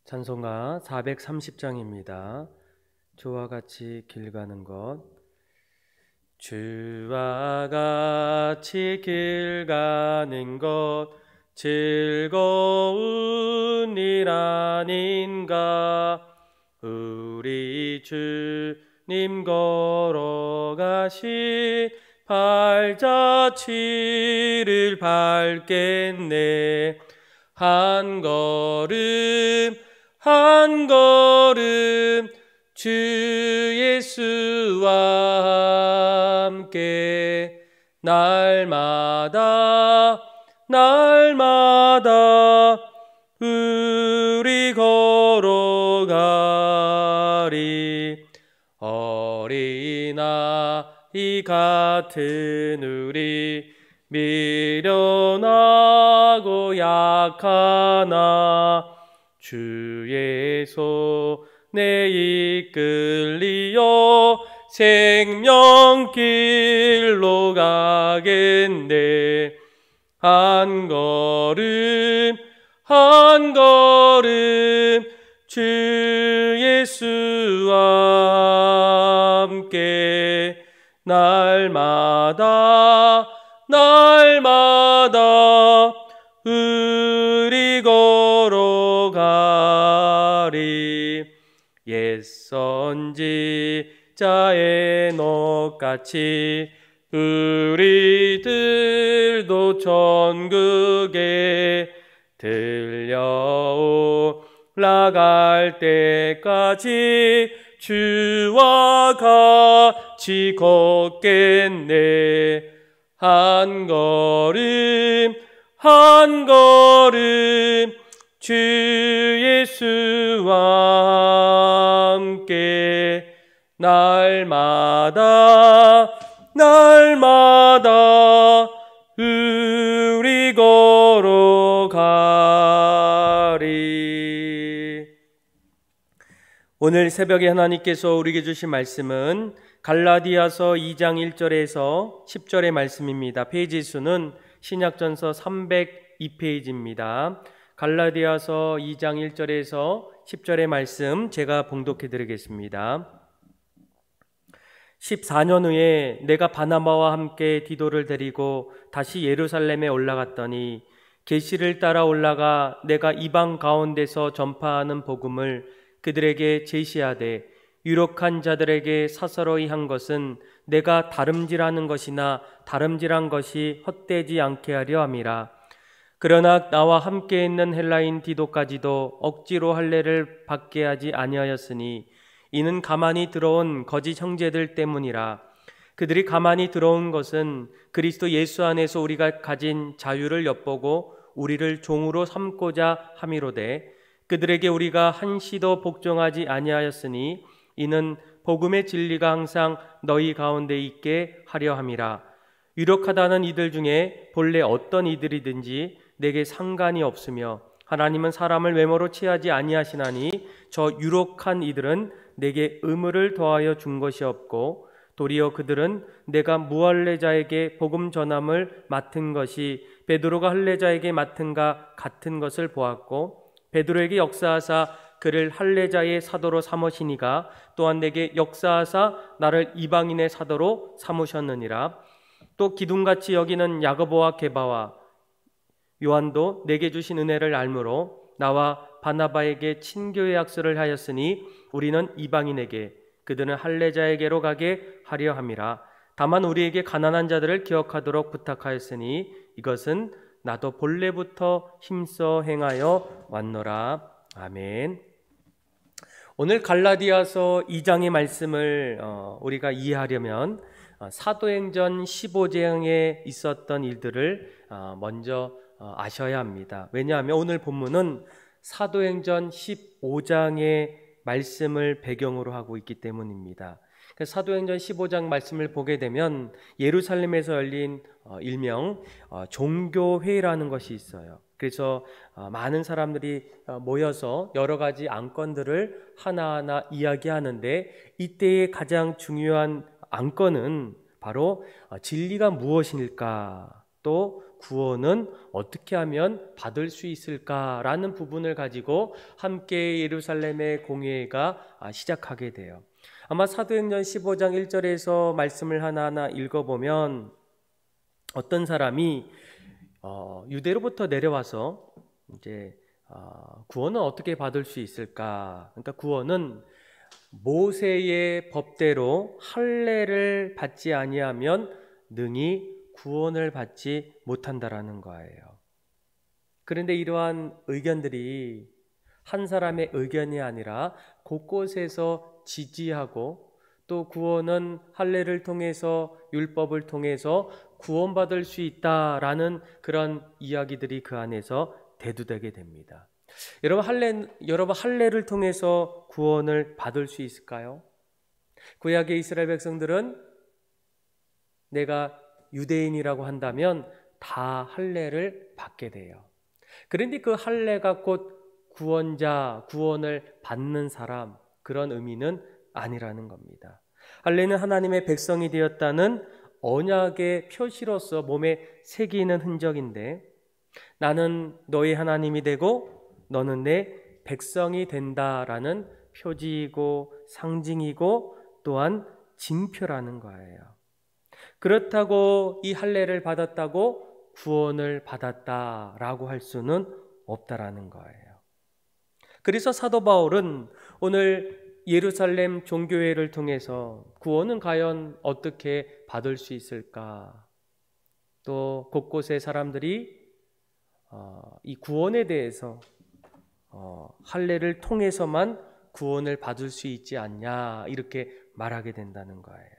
찬송가 430장입니다. 주와 같이 길 가는 것. 주와 같이 길 가는 것 즐거운 일 아닌가. 우리 주님 걸어가시 발자취를 밟겠네. 한 걸음 한 걸음 주 예수와 함께 날마다 우리 걸어가리. 어린아이 같은 우리 미련하고 약하나 주의 손에 이끌리어 생명길로 가겠네. 한 걸음 주 예수와 함께 날마다 우리 걸어가리. 옛 선지자의 넋같이 우리들도 천국에 들려올라갈 때까지 주와 같이 걷겠네. 한 걸음 주 예수와 함께 날마다 우리 걸어가리. 오늘 새벽에 하나님께서 우리에게 주신 말씀은 갈라디아서 2장 1절에서 10절의 말씀입니다. 페이지 수는 신약전서 302페이지입니다. 갈라디아서 2장 1절에서 10절의 말씀 제가 봉독해 드리겠습니다. 14년 후에 내가 바나바와 함께 디도를 데리고 다시 예루살렘에 올라갔더니 계시를 따라 올라가 내가 이방 가운데서 전파하는 복음을 그들에게 제시하되 유력한 자들에게 사사로이 한 것은 내가 다름질하는 것이나 다름질한 것이 헛되지 않게 하려 함이라. 그러나 나와 함께 있는 헬라인 디도까지도 억지로 할례를 받게 하지 아니하였으니 이는 가만히 들어온 거짓 형제들 때문이라. 그들이 가만히 들어온 것은 그리스도 예수 안에서 우리가 가진 자유를 엿보고 우리를 종으로 삼고자 함이로되 그들에게 우리가 한시도 복종하지 아니하였으니 이는 복음의 진리가 항상 너희 가운데 있게 하려 함이라. 유력하다는 이들 중에 본래 어떤 이들이든지 내게 상관이 없으며 하나님은 사람을 외모로 취하지 아니하시나니 저 유력한 이들은 내게 의무를 더하여 준 것이 없고 도리어 그들은 내가 무할례자에게 복음 전함을 맡은 것이 베드로가 할례자에게 맡은가 같은 것을 보았고 베드로에게 역사하사 그를 할례자의 사도로 삼으시니가 또한 내게 역사하사 나를 이방인의 사도로 삼으셨느니라. 또 기둥같이 여기는 야고보와 게바와 요한도 내게 주신 은혜를 알므로 나와 바나바에게 친교의 약속을 하였으니 우리는 이방인에게 그들은 할례자에게로 가게 하려 함이라. 다만 우리에게 가난한 자들을 기억하도록 부탁하였으니 이것은 나도 본래부터 힘써 행하여 왔노라. 아멘. 오늘 갈라디아서 2장의 말씀을 우리가 이해하려면 사도행전 15장에 있었던 일들을 먼저 아셔야 합니다. 왜냐하면 오늘 본문은 사도행전 15장의 말씀을 배경으로 하고 있기 때문입니다. 사도행전 15장 말씀을 보게 되면 예루살렘에서 열린 일명 종교회의라는 것이 있어요. 그래서 많은 사람들이 모여서 여러 가지 안건들을 하나하나 이야기하는데 이때의 가장 중요한 안건은 바로 진리가 무엇일까, 또 구원은 어떻게 하면 받을 수 있을까라는 부분을 가지고 함께 예루살렘의 공회가 시작하게 돼요. 아마 사도행전 15장 1절에서 말씀을 하나하나 읽어보면 어떤 사람이 유대로부터 내려와서 이제 구원은 어떻게 받을 수 있을까? 그러니까 구원은 모세의 법대로 할례를 받지 아니하면 능히 구원을 받지 못한다라는 거예요. 그런데 이러한 의견들이 한 사람의 의견이 아니라 곳곳에서 지지하고 또 구원은 할례를 통해서 율법을 통해서 구원받을 수 있다라는 그런 이야기들이 그 안에서 대두되게 됩니다. 여러분 할례를 통해서 구원을 받을 수 있을까요? 구약의 이스라엘 백성들은 내가 유대인이라고 한다면 다 할례를 받게 돼요. 그런데 그 할례가 곧 구원자, 구원을 받는 사람, 그런 의미는 아니라는 겁니다. 할례는 하나님의 백성이 되었다는 언약의 표시로서 몸에 새기는 흔적인데 나는 너의 하나님이 되고 너는 내 백성이 된다라는 표지이고 상징이고 또한 징표라는 거예요. 그렇다고 이 할례를 받았다고 구원을 받았다라고 할 수는 없다라는 거예요. 그래서 사도 바울은 오늘 예루살렘 종교회를 통해서 구원은 과연 어떻게 받을 수 있을까? 또 곳곳의 사람들이 이 구원에 대해서 할례를 통해서만 구원을 받을 수 있지 않냐 이렇게 말하게 된다는 거예요.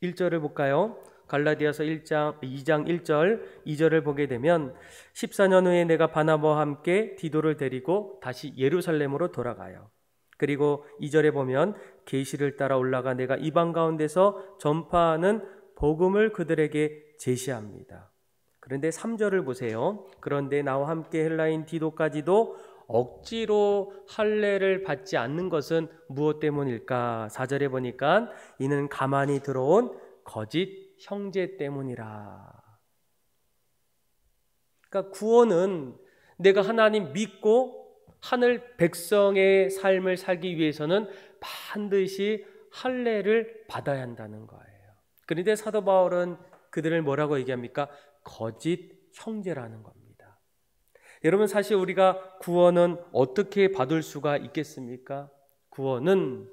1절을 볼까요? 갈라디아서 2장 1절 2절을 보게 되면 14년 후에 내가 바나바와 함께 디도를 데리고 다시 예루살렘으로 돌아가요. 그리고 2절에 보면 계시를 따라 올라가 내가 이방 가운데서 전파하는 복음을 그들에게 제시합니다. 그런데 3절을 보세요. 그런데 나와 함께 헬라인 디도까지도 억지로 할례를 받지 않는 것은 무엇 때문일까? 4절에 보니까 이는 가만히 들어온 거짓 형제 때문이라. 그러니까 구원은 내가 하나님 믿고 하늘 백성의 삶을 살기 위해서는 반드시 할례를 받아야 한다는 거예요. 그런데 사도 바울은 그들을 뭐라고 얘기합니까? 거짓 형제라는 겁니다. 여러분 사실 우리가 구원은 어떻게 받을 수가 있겠습니까? 구원은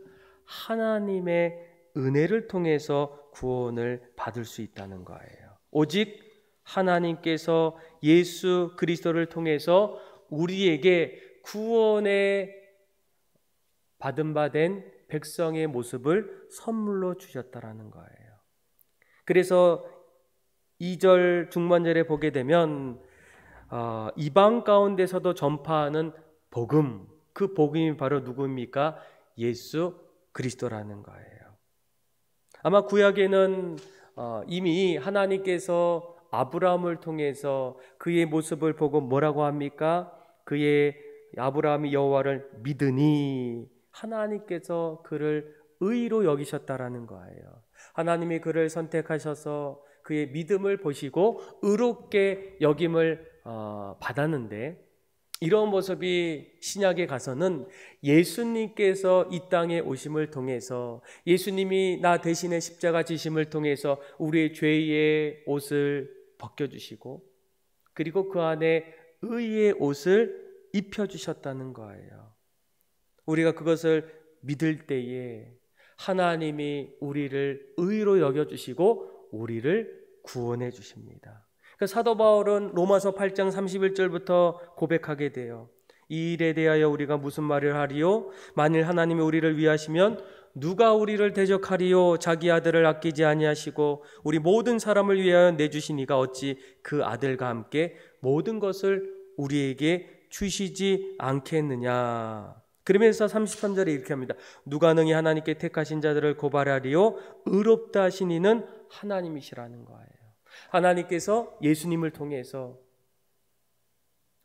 하나님의 은혜를 통해서 구원을 받을 수 있다는 거예요. 오직 하나님께서 예수 그리스도를 통해서 우리에게 구원의 받은 바 된 백성의 모습을 선물로 주셨다라는 거예요. 그래서 2절 중반절에 보게 되면 이방 가운데서도 전파하는 복음, 그 복음이 바로 누구입니까? 예수 그리스도라는 거예요. 아마 구약에는 이미 하나님께서 아브라함을 통해서 그의 모습을 보고 뭐라고 합니까? 그의 아브라함이 여호와를 믿으니 하나님께서 그를 의로 여기셨다라는 거예요. 하나님이 그를 선택하셔서 그의 믿음을 보시고 의롭게 여김을 받았는데 이런 모습이 신약에 가서는 예수님께서 이 땅에 오심을 통해서 예수님이 나 대신에 십자가 지심을 통해서 우리의 죄의 옷을 벗겨주시고 그리고 그 안에 의의 옷을 입혀주셨다는 거예요. 우리가 그것을 믿을 때에 하나님이 우리를 의로 여겨주시고 우리를 구원해 주십니다. 그러니까 사도 바울은 로마서 8장 31절부터 고백하게 돼요. 이 일에 대하여 우리가 무슨 말을 하리요? 만일 하나님이 우리를 위하시면 누가 우리를 대적하리요? 자기 아들을 아끼지 아니하시고 우리 모든 사람을 위하여 내주시니가 어찌 그 아들과 함께 모든 것을 우리에게 주시지 않겠느냐. 그러면서 33절에 이렇게 합니다. 누가 능히 하나님께 택하신 자들을 고발하리요? 의롭다 하신 이는 하나님이시라는 거예요. 하나님께서 예수님을 통해서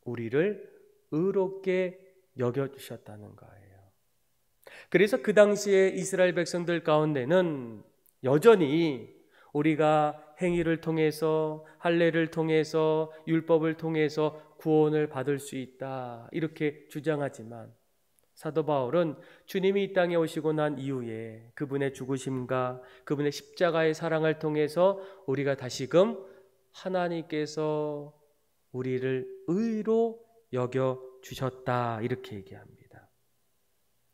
우리를 의롭게 여겨주셨다는 거예요. 그래서 그 당시에 이스라엘 백성들 가운데는 여전히 우리가 행위를 통해서, 할례를 통해서, 율법을 통해서 구원을 받을 수 있다, 이렇게 주장하지만 사도 바울은 주님이 이 땅에 오시고 난 이후에 그분의 죽으심과 그분의 십자가의 사랑을 통해서 우리가 다시금 하나님께서 우리를 의로 여겨주셨다, 이렇게 얘기합니다.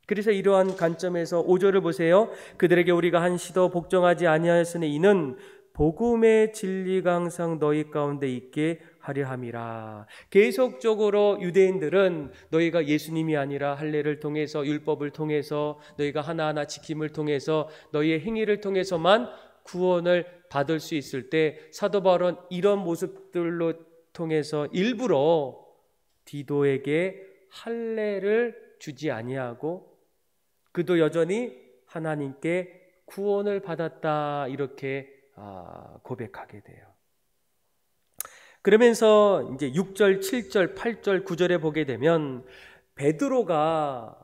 그래서 이러한 관점에서 5절을 보세요. 그들에게 우리가 한시도 복종하지 아니하였으니 이는 복음의 진리가 항상 너희 가운데 있게 하려 함이라. 계속적으로 유대인들은 너희가 예수님이 아니라 할례를 통해서, 율법을 통해서, 너희가 하나하나 지킴을 통해서, 너희의 행위를 통해서만 구원을 받을 수 있을 때, 사도 바울은 이런 모습들로 통해서 일부러 디도에게 할례를 주지 아니하고 그도 여전히 하나님께 구원을 받았다, 이렇게 고백하게 돼요. 그러면서 이제 6절, 7절, 8절, 9절에 보게 되면 베드로가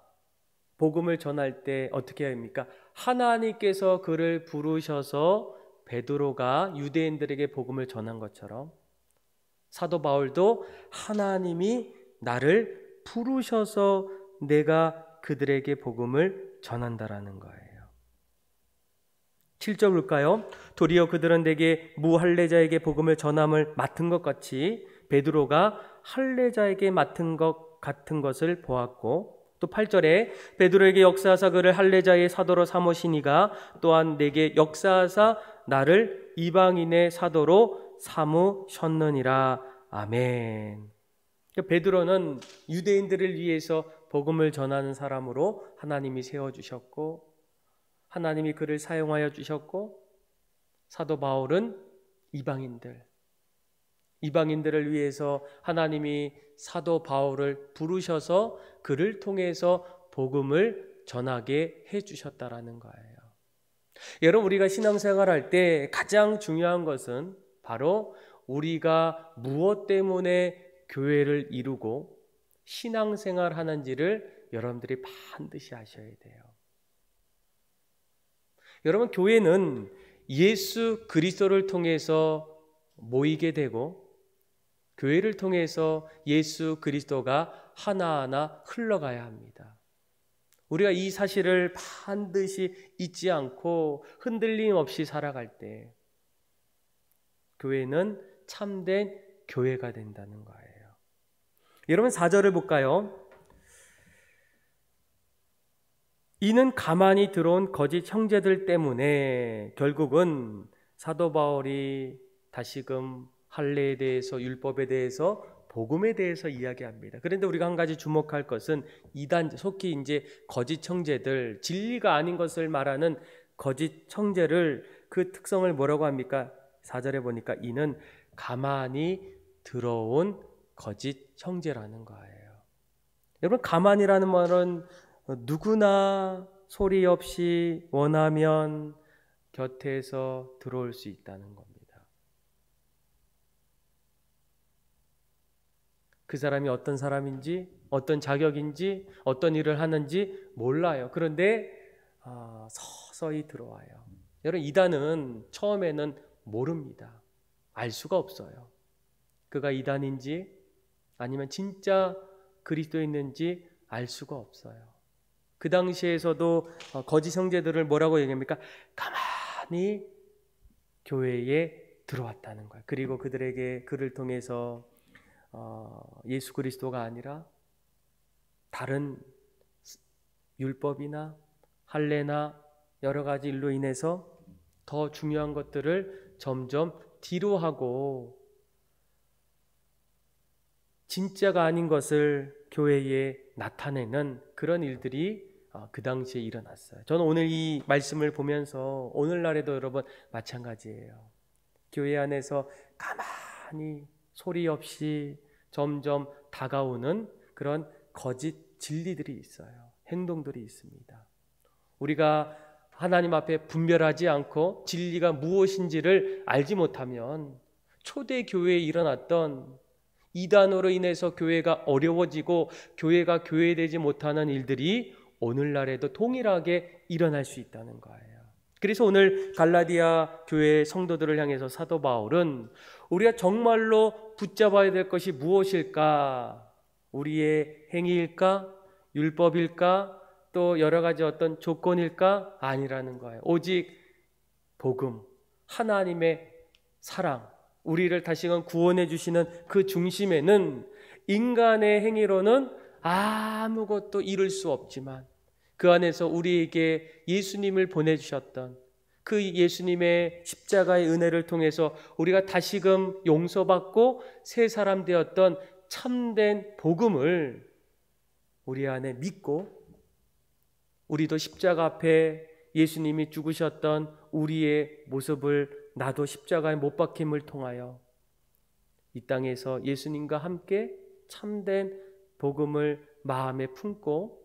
복음을 전할 때 어떻게 합니까? 하나님께서 그를 부르셔서 베드로가 유대인들에게 복음을 전한 것처럼 사도 바울도 하나님이 나를 부르셔서 내가 그들에게 복음을 전한다라는 거예요. 7절 볼까요? 도리어 그들은 내게 무할례자에게 복음을 전함을 맡은 것 같이 베드로가 할례자에게 맡은 것 같은 것을 보았고, 또 8절에 베드로에게 역사하사 그를 할례자의 사도로 삼으시니가 또한 내게 역사하사 나를 이방인의 사도로 삼으셨느니라. 아멘. 베드로는 유대인들을 위해서 복음을 전하는 사람으로 하나님이 세워주셨고 하나님이 그를 사용하여 주셨고, 사도 바울은 이방인들을 위해서 하나님이 사도 바울을 부르셔서 그를 통해서 복음을 전하게 해주셨다라는 거예요. 여러분, 우리가 신앙생활할 때 가장 중요한 것은 바로 우리가 무엇 때문에 교회를 이루고 신앙생활 하는지를 여러분들이 반드시 아셔야 돼요. 여러분, 교회는 예수 그리스도를 통해서 모이게 되고 교회를 통해서 예수 그리스도가 하나하나 흘러가야 합니다. 우리가 이 사실을 반드시 잊지 않고 흔들림 없이 살아갈 때 교회는 참된 교회가 된다는 거예요. 여러분, 4절을 볼까요? 이는 가만히 들어온 거짓 형제들 때문에 결국은 사도 바울이 다시금 할례에 대해서, 율법에 대해서, 복음에 대해서 이야기합니다. 그런데 우리가 한 가지 주목할 것은 이단, 속히 이제 거짓 형제들, 진리가 아닌 것을 말하는 거짓 형제를, 그 특성을 뭐라고 합니까? 4절에 보니까 이는 가만히 들어온 거짓 형제라는 거예요. 여러분, 가만히라는 말은 누구나 소리 없이 원하면 곁에서 들어올 수 있다는 겁니다. 그 사람이 어떤 사람인지, 어떤 자격인지, 어떤 일을 하는지 몰라요. 그런데 서서히 들어와요. 여러분, 이단은 처음에는 모릅니다. 알 수가 없어요. 그가 이단인지 아니면 진짜 그리스도인인지 알 수가 없어요. 그 당시에서도 거짓 형제들을 뭐라고 얘기합니까? 가만히 교회에 들어왔다는 거예요. 그리고 그를 통해서 예수 그리스도가 아니라 다른 율법이나 할례나 여러 가지 일로 인해서 더 중요한 것들을 점점 뒤로 하고 진짜가 아닌 것을 교회에 나타내는 그런 일들이 그 당시에 일어났어요. 저는 오늘 이 말씀을 보면서 오늘날에도 여러분 마찬가지예요. 교회 안에서 가만히 소리 없이 점점 다가오는 그런 거짓 진리들이 있어요. 행동들이 있습니다. 우리가 하나님 앞에 분별하지 않고 진리가 무엇인지를 알지 못하면 초대 교회에 일어났던 이단으로 인해서 교회가 어려워지고 교회가 교회되지 못하는 일들이 오늘날에도 동일하게 일어날 수 있다는 거예요. 그래서 오늘 갈라디아 교회 성도들을 향해서 사도 바울은 우리가 정말로 붙잡아야 될 것이 무엇일까? 우리의 행위일까? 율법일까? 또 여러 가지 어떤 조건일까? 아니라는 거예요. 오직 복음, 하나님의 사랑, 우리를 다시금 구원해 주시는 그 중심에는 인간의 행위로는 아무것도 이룰 수 없지만 그 안에서 우리에게 예수님을 보내주셨던 그 예수님의 십자가의 은혜를 통해서 우리가 다시금 용서받고 새 사람 되었던 참된 복음을 우리 안에 믿고 우리도 십자가 앞에 예수님이 죽으셨던 우리의 모습을 나도 십자가에 못 박힘을 통하여 이 땅에서 예수님과 함께 참된 복음을 마음에 품고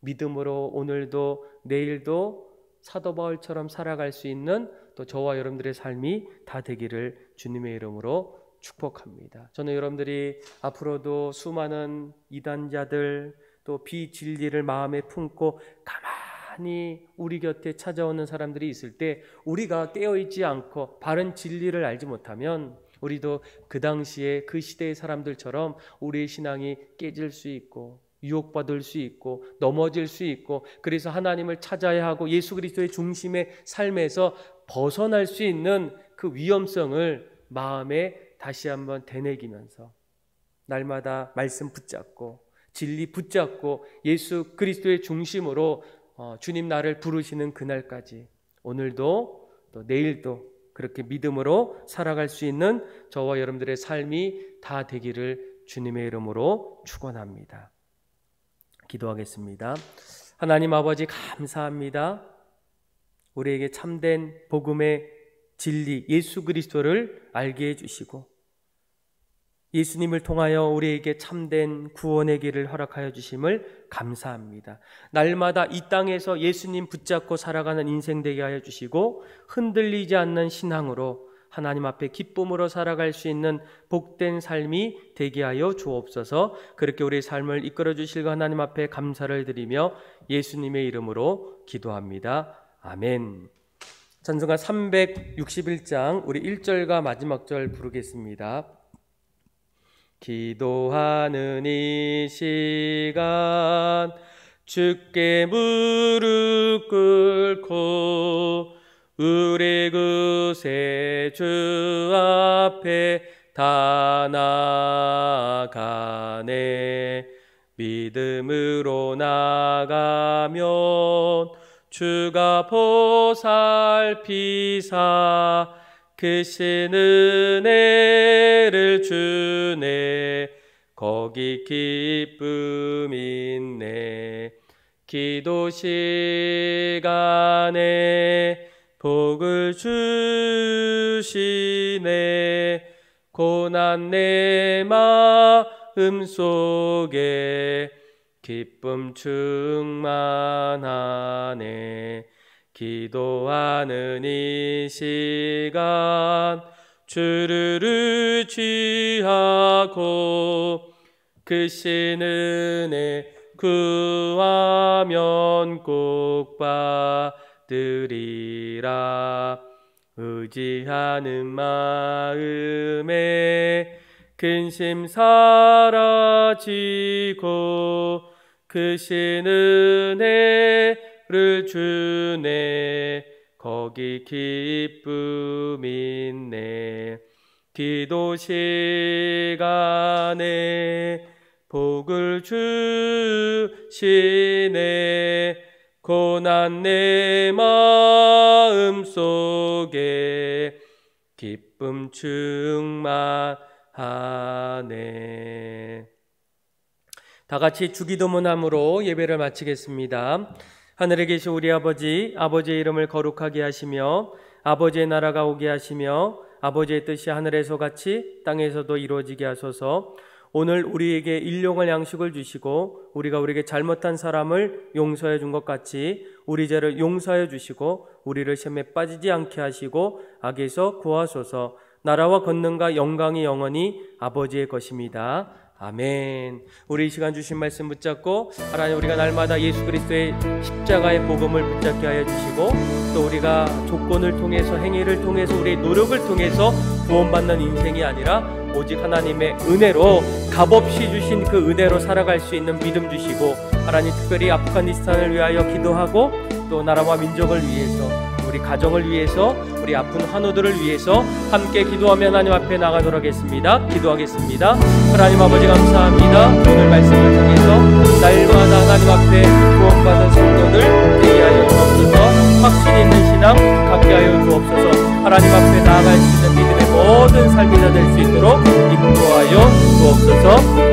믿음으로 오늘도 내일도 사도 바울처럼 살아갈 수 있는 또 저와 여러분들의 삶이 다 되기를 주님의 이름으로 축복합니다. 저는 여러분들이 앞으로도 수많은 이단자들 또 비진리를 마음에 품고 가만히 우리 곁에 찾아오는 사람들이 있을 때 우리가 깨어있지 않고 바른 진리를 알지 못하면 우리도 그 당시에 그 시대의 사람들처럼 우리의 신앙이 깨질 수 있고 유혹받을 수 있고 넘어질 수 있고 그래서 하나님을 찾아야 하고 예수 그리스도의 중심의 삶에서 벗어날 수 있는 그 위험성을 마음에 다시 한번 되새기면서 날마다 말씀 붙잡고 진리 붙잡고 예수 그리스도의 중심으로 주님 나를 부르시는 그날까지 오늘도 또 내일도 그렇게 믿음으로 살아갈 수 있는 저와 여러분들의 삶이 다 되기를 주님의 이름으로 축원합니다. 기도하겠습니다. 하나님 아버지 감사합니다. 우리에게 참된 복음의 진리 예수 그리스도를 알게 해주시고 예수님을 통하여 우리에게 참된 구원의 길을 허락하여 주심을 감사합니다. 날마다 이 땅에서 예수님 붙잡고 살아가는 인생 되게 하여 주시고 흔들리지 않는 신앙으로 하나님 앞에 기쁨으로 살아갈 수 있는 복된 삶이 되게 하여 주옵소서. 그렇게 우리의 삶을 이끌어 주실 하나님 앞에 감사를 드리며 예수님의 이름으로 기도합니다. 아멘. 찬송가 361장 우리 1절과 마지막 절 부르겠습니다. 기도하는 이 시간 주께 무릎 꿇고 우리 구세 주 앞에 다 나아가네. 믿음으로 나가면 주가 보살피사 크신 은혜를 주네. 거기 기쁨 있네. 기도 시간에 복을 주시네. 고난 내 마음 속에 기쁨 충만하네. 기도하는 이 시간 주를 의지하고 크신 은혜 구하면 꼭 받으리라. 의지하는 마음에 근심 사라지고 크신 은혜를 주네. 거기 기쁨 있네. 기도 시간에 복을 주시네. 고난 내 마음 속에 기쁨 충만하네. 다 같이 주기도문함으로 예배를 마치겠습니다. 하늘에 계신 우리 아버지, 아버지의 이름을 거룩하게 하시며 아버지의 나라가 오게 하시며 아버지의 뜻이 하늘에서 같이 땅에서도 이루어지게 하소서. 오늘 우리에게 일용할 양식을 주시고 우리가 우리에게 잘못한 사람을 용서해 준 것 같이 우리 죄를 용서해 주시고 우리를 시험에 빠지지 않게 하시고 악에서 구하소서. 나라와 권능과 영광이 영원히 아버지의 것입니다. 아멘. 우리 이 시간 주신 말씀 붙잡고 하나님, 우리가 날마다 예수 그리스도의 십자가의 복음을 붙잡게 하여 주시고, 또 우리가 조건을 통해서, 행위를 통해서, 우리의 노력을 통해서 구원받는 인생이 아니라 오직 하나님의 은혜로, 값없이 주신 그 은혜로 살아갈 수 있는 믿음 주시고, 하나님 특별히 아프가니스탄을 위하여 기도하고, 또 나라와 민족을 위해서, 우리 가정을 위해서, 우리 아픈 환우들을 위해서 함께 기도하며 하나님 앞에 나가도록 하겠습니다. 기도하겠습니다. 하나님 아버지 감사합니다. 오늘 말씀을 통해서 날마다 하나님 앞에 구원받은 성도들 되게 하여 주옵소서. 확신 있는 신앙 갖게 하여 주옵소서. 하나님 앞에 나아갈 수 있는 믿음의 모든 삶이 다 될 수 있도록 인도하여 주옵소서.